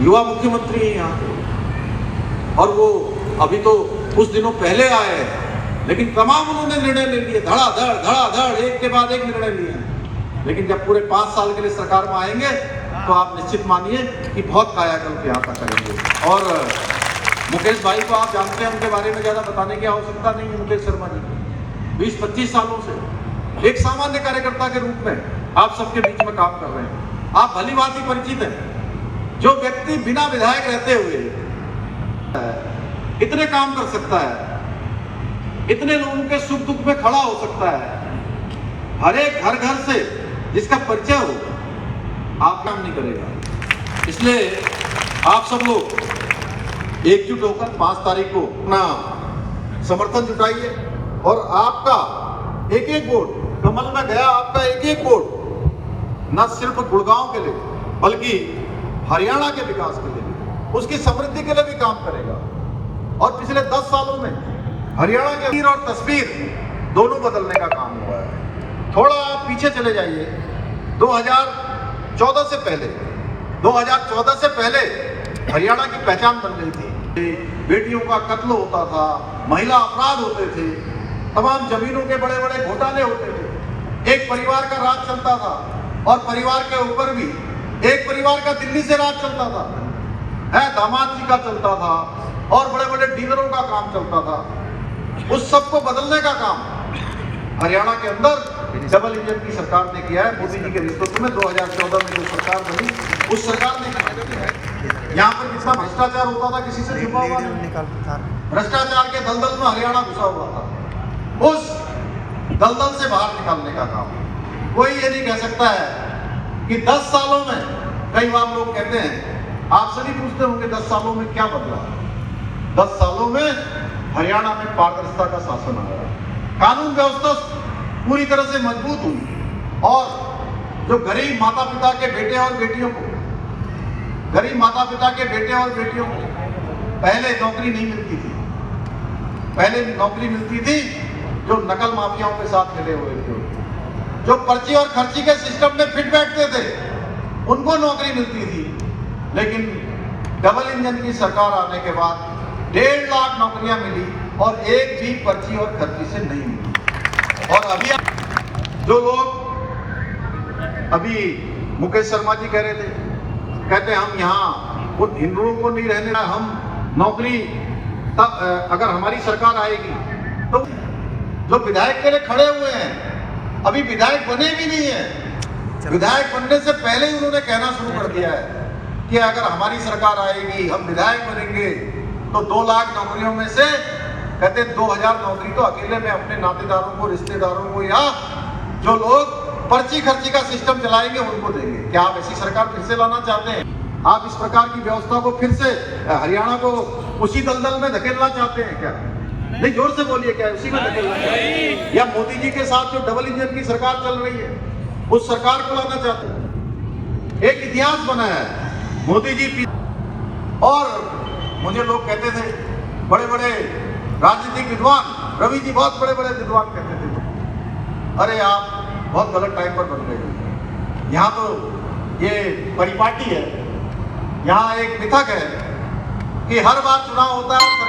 युवा मुख्यमंत्री हैं यहाँ के, और वो अभी तो कुछ दिनों पहले आए हैं, लेकिन तमाम उन्होंने निर्णय ले लिए, धड़ाधड़ एक के बाद एक निर्णय लिए हैं। लेकिन जब पूरे 5 साल के लिए सरकार में आएंगे तो आप निश्चित मानिए कि बहुत कायाकल्प यहाँ पर करेंगे। और मुकेश भाई को आप जानते हैं, उनके बारे में ज़्यादा बताने की आवश्यकता नहीं है। मुकेश शर्मा जी 20-25 सालों से एक सामान्य कार्यकर्ता के रूप में आप सबके बीच में काम कर रहे हैं। आप भली बात ही परिचित हैं। जो व्यक्ति बिना विधायक रहते हुए इतने काम कर सकता है, इतने लोगों के सुख दुख में खड़ा हो सकता है, हर एक घर से जिसका परिचय हो, आप काम नहीं करेगा। इसलिए आप सब लोग एकजुट होकर 5 तारीख को अपना समर्थन जुटाइए और आपका एक वोट कमल में गया, आपका एक वोट न सिर्फ गुड़गांव के लिए बल्कि हरियाणा के विकास के लिए, उसकी समृद्धि के लिए भी काम करेगा। और पिछले 10 सालों में हरियाणा के तस्वीर और तस्वीर दोनों बदलने का काम हुआ है। थोड़ा आप पीछे चले जाइए, 2014 से पहले हरियाणा की पहचान बन गई थी। बेटियों का कत्ल होता था, महिला अपराध होते थे, तमाम जमीनों के बड़े बड़े घोटाले होते थे, एक परिवार का राज चलता था और परिवार के ऊपर भी एक परिवार का दिल्ली से राज चलता था, दामाद जी का चलता था और बड़े बड़े डीलरों का काम चलता था। उस सबको बदलने का काम हरियाणा के अंदर डबल इंजन की सरकार ने किया है। मोदी जी के नेतृत्व में 2014 में जो सरकार बनी, उस सरकार ने किया है। यहाँ पर जितना भ्रष्टाचार होता था किसी से छुपा हुआ नहीं। भ्रष्टाचार के दलदल में हरियाणा घुसा हुआ था, उस दलदल से बाहर निकालने का काम। कोई ये नहीं कह सकता है कि 10 सालों में, कई बार लोग कहते हैं, आपसे नहीं पूछते होंगे 10 सालों में क्या बदला। 10 सालों में हरियाणा में पारदर्शिता का शासन आया, कानून व्यवस्था पूरी तरह से मजबूत हुई और जो गरीब माता पिता के बेटे और बेटियों को पहले नौकरी नहीं मिलती थी, पहले नौकरी मिलती थी जो नकल माफियाओं के साथ मिले हुए थे, जो पर्ची और खर्ची के सिस्टम में फिट बैठते थे, उनको नौकरी मिलती थी। लेकिन डबल इंजन की सरकार आने के बाद 1.5 लाख नौकरियां मिली और एक भी पर्ची और खर्ची से नहीं मिली। और अभी जो लोग, अभी मुकेश शर्मा जी कह रहे थे, कहते हम यहाँ उन हिंदुओं को नहीं रहने, हम नौकरी तब अगर हमारी सरकार आएगी तो जो विधायक के लिए खड़े हुए हैं, अभी विधायक बने भी नहीं है, विधायक बनने से पहले ही उन्होंने कहना शुरू कर दिया है कि अगर हमारी सरकार आएगी, हम विधायक बनेंगे तो 2 लाख नौकरियों में से कहते 2000 नौकरी तो अकेले में अपने नातेदारों को, रिश्तेदारों को, या जो लोग पर्ची खर्ची का सिस्टम चलाएंगे उनको देंगे। क्या आप ऐसी सरकार फिर से लाना चाहते हैं? आप इस प्रकार की व्यवस्था को फिर से हरियाणा को उसी दलदल में धकेलना चाहते हैं क्या? नहीं, जोर से बोलिए, क्या उसी में धकेलना चाहते हैं? या मोदी जी के साथ जो डबल इंजन की सरकार चल रही है, उस सरकार को लाना चाहते हैं? एक इतिहास बना है मोदी जी। और मुझे लोग कहते थे, बड़े बड़े राजनीतिक विद्वान, रवि जी बहुत बड़े बड़े विद्वान कहते थे, अरे आप बहुत गलत टाइम पर बन गए। यहाँ तो ये परिपाटी है, यहाँ एक मिथक है कि हर बार चुनाव होता है